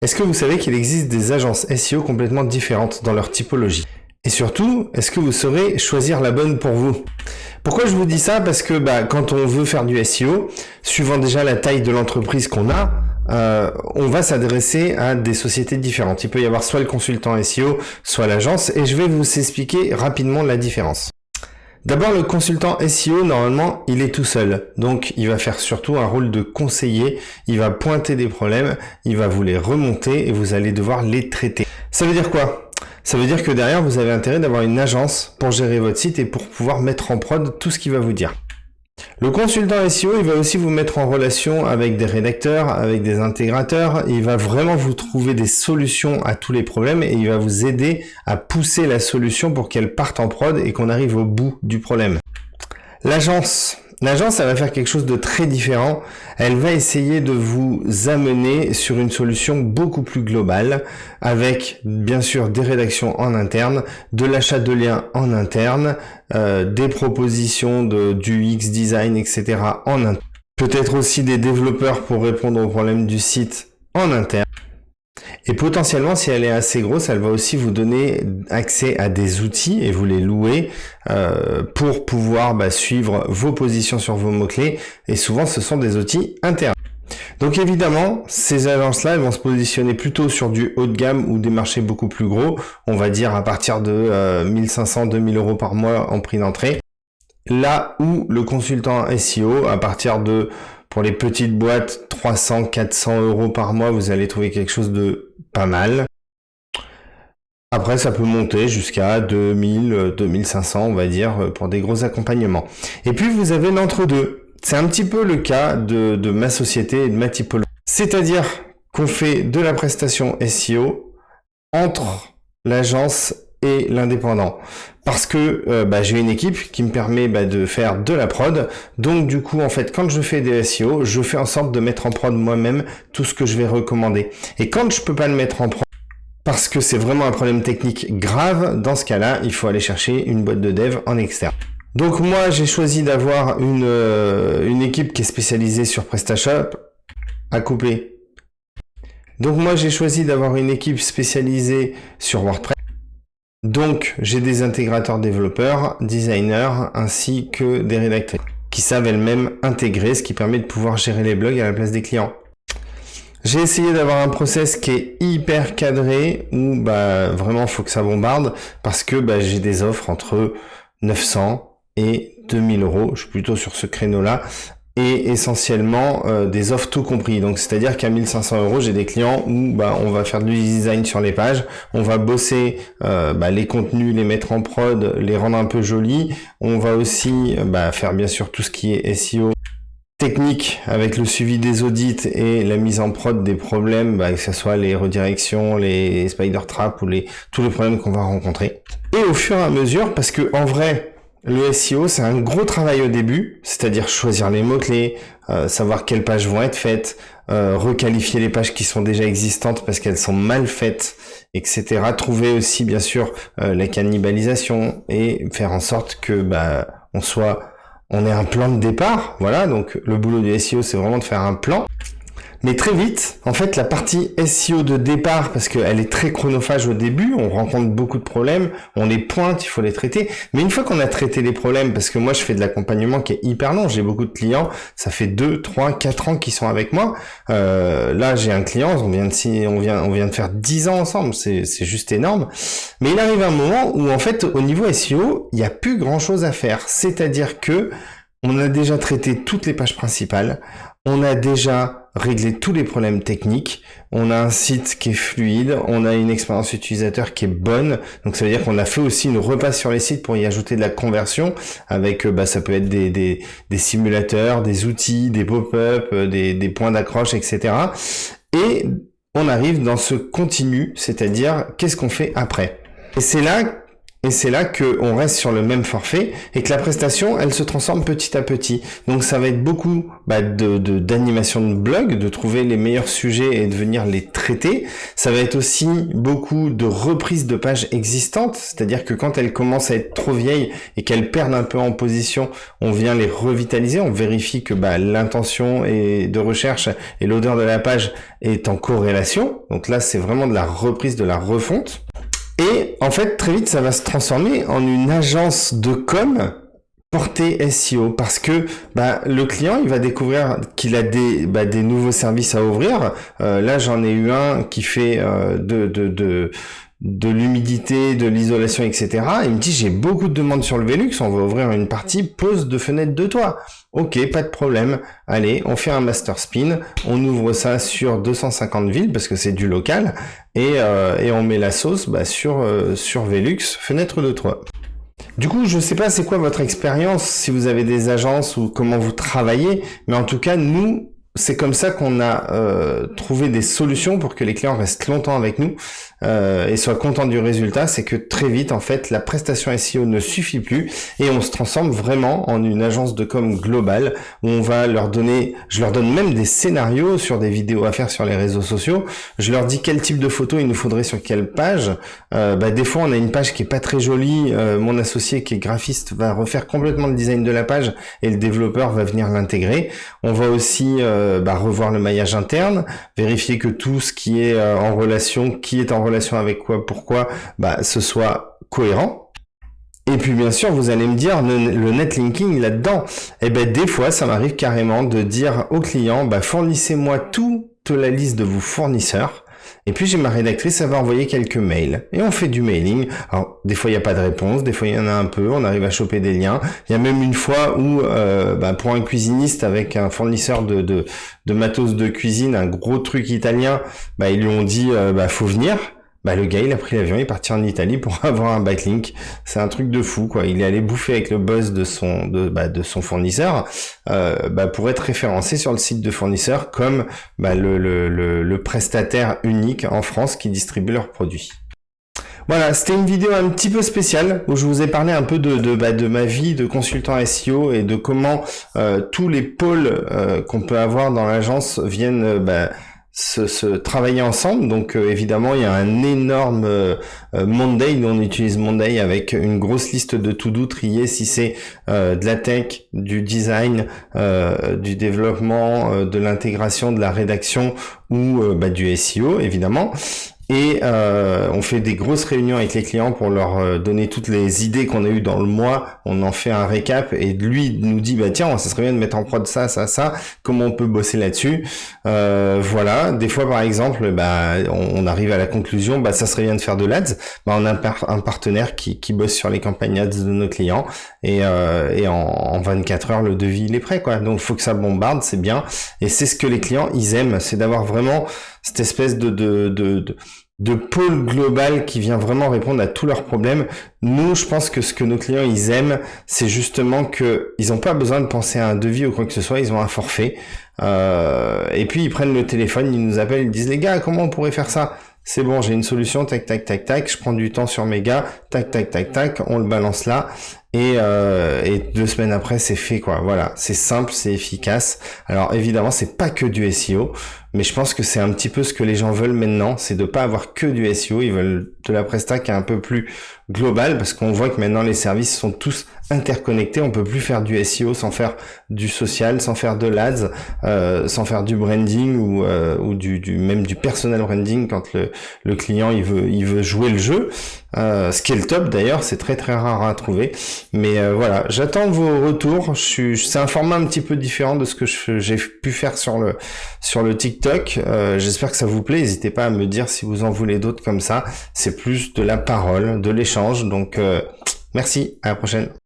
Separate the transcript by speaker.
Speaker 1: Est-ce que vous savez qu'il existe des agences SEO complètement différentes dans leur typologie? Et surtout, est-ce que vous saurez choisir la bonne pour vous? Pourquoi je vous dis ça? Parce que quand on veut faire du SEO, suivant déjà la taille de l'entreprise qu'on a, on va s'adresser à des sociétés différentes. Il peut y avoir soit le consultant SEO, soit l'agence, et je vais vous expliquer rapidement la différence. D'abord, le consultant SEO, normalement, il est tout seul. Donc, il va faire surtout un rôle de conseiller. Il va pointer des problèmes, il va vous les remonter et vous allez devoir les traiter. Ça veut dire quoi? Ça veut dire que derrière, vous avez intérêt d'avoir une agence pour gérer votre site et pour pouvoir mettre en prod tout ce qu'il va vous dire. Le consultant SEO, il va aussi vous mettre en relation avec des rédacteurs, avec des intégrateurs. Il va vraiment vous trouver des solutions à tous les problèmes et il va vous aider à pousser la solution pour qu'elle parte en prod et qu'on arrive au bout du problème. L'agence, elle va faire quelque chose de très différent. Elle va essayer de vous amener sur une solution beaucoup plus globale avec bien sûr des rédactions en interne, de l'achat de liens en interne, des propositions du UX design, etc. en interne. Peut-être aussi des développeurs pour répondre aux problèmes du site en interne. Et potentiellement, si elle est assez grosse, elle va aussi vous donner accès à des outils et vous les louer pour pouvoir suivre vos positions sur vos mots-clés. Et souvent, ce sont des outils internes. Donc évidemment, ces agences-là, elles vont se positionner plutôt sur du haut de gamme ou des marchés beaucoup plus gros. On va dire à partir de 1500-2000 euros par mois en prix d'entrée. Là où le consultant SEO, à partir de... Pour les petites boîtes, 300-400 euros par mois, vous allez trouver quelque chose de pas mal. Après, ça peut monter jusqu'à 2000-2500, on va dire, pour des gros accompagnements. Et puis, vous avez l'entre-deux. C'est un petit peu le cas de ma société et de ma typologie. C'est-à-dire qu'on fait de la prestation SEO entre l'agence et l'indépendant. Parce que j'ai une équipe qui me permet de faire de la prod. Donc du coup, en fait, quand je fais des SEO, je fais en sorte de mettre en prod moi-même tout ce que je vais recommander. Et quand je peux pas le mettre en prod, parce que c'est vraiment un problème technique grave, dans ce cas-là, il faut aller chercher une boîte de dev en externe. Donc moi, j'ai choisi d'avoir une équipe qui est spécialisée sur PrestaShop à couper. Donc moi, j'ai choisi d'avoir une équipe spécialisée sur WordPress. Donc, j'ai des intégrateurs développeurs, designers, ainsi que des rédactrices qui savent elles-mêmes intégrer, ce qui permet de pouvoir gérer les blogs à la place des clients. J'ai essayé d'avoir un process qui est hyper cadré, où vraiment faut que ça bombarde, parce que j'ai des offres entre 900 et 2000 euros, je suis plutôt sur ce créneau-là, et essentiellement des offres tout compris. Donc c'est-à-dire qu'à 1500 euros, j'ai des clients où on va faire du design sur les pages, on va bosser les contenus, les mettre en prod, les rendre un peu jolis. On va aussi faire bien sûr tout ce qui est SEO technique avec le suivi des audits et la mise en prod des problèmes, que ce soit les redirections, les spider traps ou tous les problèmes qu'on va rencontrer. Et au fur et à mesure, parce que en vrai, le SEO, c'est un gros travail au début, c'est-à-dire choisir les mots-clés, savoir quelles pages vont être faites, requalifier les pages qui sont déjà existantes parce qu'elles sont mal faites, etc. Trouver aussi, bien sûr, la cannibalisation et faire en sorte que on ait un plan de départ. Voilà, donc le boulot du SEO, c'est vraiment de faire un plan. Mais très vite, en fait, la partie SEO de départ, parce qu'elle est très chronophage au début, on rencontre beaucoup de problèmes, on les pointe, il faut les traiter. Mais une fois qu'on a traité les problèmes, parce que moi, je fais de l'accompagnement qui est hyper long, j'ai beaucoup de clients, ça fait 2, 3, 4 ans qu'ils sont avec moi. Là, j'ai un client, on vient de faire 10 ans ensemble, c'est juste énorme. Mais il arrive un moment où, en fait, au niveau SEO, il n'y a plus grand chose à faire. C'est-à-dire que on a déjà traité toutes les pages principales, on a déjà réglé tous les problèmes techniques, on a un site qui est fluide, on a une expérience utilisateur qui est bonne, donc ça veut dire qu'on a fait aussi une repasse sur les sites pour y ajouter de la conversion, avec ça peut être des simulateurs, des outils, des pop-up, des points d'accroche, etc. Et on arrive dans ce continu, c'est-à-dire qu'est-ce qu'on fait après. Et c'est là Et c'est là qu'on reste sur le même forfait et que la prestation, elle se transforme petit à petit. Donc ça va être beaucoup d'animation de blog, de trouver les meilleurs sujets et de venir les traiter. Ça va être aussi beaucoup de reprises de pages existantes, c'est-à-dire que quand elles commencent à être trop vieilles et qu'elles perdent un peu en position, on vient les revitaliser, on vérifie que l'intention de recherche et l'odeur de la page est en corrélation. Donc là, c'est vraiment de la reprise, de la refonte. Et en fait, très vite, ça va se transformer en une agence de com portée SEO parce que le client, il va découvrir qu'il a des nouveaux services à ouvrir. Là, j'en ai eu un qui fait de l'humidité, de l'isolation, etc. Il me dit, j'ai beaucoup de demandes sur le Velux, on va ouvrir une partie pose de fenêtre de toit. Ok, pas de problème. Allez, on fait un master spin, on ouvre ça sur 250 villes parce que c'est du local et on met la sauce sur Velux, fenêtre de toit. Du coup, je sais pas c'est quoi votre expérience, si vous avez des agences ou comment vous travaillez, mais en tout cas, nous, c'est comme ça qu'on a trouvé des solutions pour que les clients restent longtemps avec nous et soient contents du résultat. C'est que très vite, en fait, la prestation SEO ne suffit plus et on se transforme vraiment en une agence de com globale où on va leur donner, je leur donne même des scénarios sur des vidéos à faire sur les réseaux sociaux. Je leur dis quel type de photos il nous faudrait sur quelle page. Des fois, on a une page qui est pas très jolie. Mon associé qui est graphiste va refaire complètement le design de la page et le développeur va venir l'intégrer. On va aussi revoir le maillage interne, vérifier que tout ce qui est en relation avec quoi, pourquoi, ce soit cohérent. Et puis bien sûr, vous allez me dire le netlinking là-dedans. Des fois, ça m'arrive carrément de dire au client, fournissez-moi toute la liste de vos fournisseurs. Et puis j'ai ma rédactrice, elle va envoyer quelques mails. Et on fait du mailing. Alors des fois il n'y a pas de réponse, des fois il y en a un peu, on arrive à choper des liens. Il y a même une fois où pour un cuisiniste avec un fournisseur de matos de cuisine, un gros truc italien, ils lui ont dit faut venir. Le gars il a pris l'avion, il est parti en Italie pour avoir un backlink. C'est un truc de fou quoi. Il est allé bouffer avec le boss de son fournisseur pour être référencé sur le site de fournisseur comme le prestataire unique en France qui distribue leurs produits. Voilà, c'était une vidéo un petit peu spéciale où je vous ai parlé un peu de ma vie de consultant SEO et de comment tous les pôles qu'on peut avoir dans l'agence viennent se travailler ensemble. Donc évidemment il y a un énorme Monday, nous on utilise Monday avec une grosse liste de to-do triés si c'est de la tech, du design, du développement, de l'intégration, de la rédaction ou du SEO évidemment. Et on fait des grosses réunions avec les clients pour leur donner toutes les idées qu'on a eues dans le mois. On en fait un récap et lui nous dit tiens, ça serait bien de mettre en prod ça, comment on peut bosser là-dessus. Voilà, des fois par exemple, on arrive à la conclusion, ça serait bien de faire de l'ADS. On a un partenaire qui bosse sur les campagnes ADS de nos clients et en 24 heures le devis il est prêt quoi. Donc il faut que ça bombarde, c'est bien. Et c'est ce que les clients ils aiment, c'est d'avoir vraiment cette espèce de pôle global qui vient vraiment répondre à tous leurs problèmes. Nous, je pense que ce que nos clients ils aiment, c'est justement que ils n'ont pas besoin de penser à un devis ou quoi que ce soit, ils ont un forfait. Et puis ils prennent le téléphone, ils nous appellent, ils disent les gars, comment on pourrait faire ça? C'est bon, j'ai une solution, tac, tac, tac, tac, je prends du temps sur mes gars, tac, tac, tac, tac, on le balance là, et 2 semaines après, c'est fait, quoi. Voilà, c'est simple, c'est efficace. Alors, évidemment, c'est pas que du SEO, mais je pense que c'est un petit peu ce que les gens veulent maintenant, c'est de pas avoir que du SEO, ils veulent de la presta qui est un peu plus globale, parce qu'on voit que maintenant, les services sont tous interconnectés, on peut plus faire du SEO sans faire du social, sans faire de l'ADS, sans faire du branding ou même du personal branding quand le client il veut jouer le jeu. Ce qui est le top d'ailleurs, c'est très très rare à trouver. Mais voilà, j'attends vos retours. C'est un format un petit peu différent de ce que j'ai pu faire sur le TikTok. J'espère que ça vous plaît. N'hésitez pas à me dire si vous en voulez d'autres comme ça. C'est plus de la parole, de l'échange. Donc merci, à la prochaine.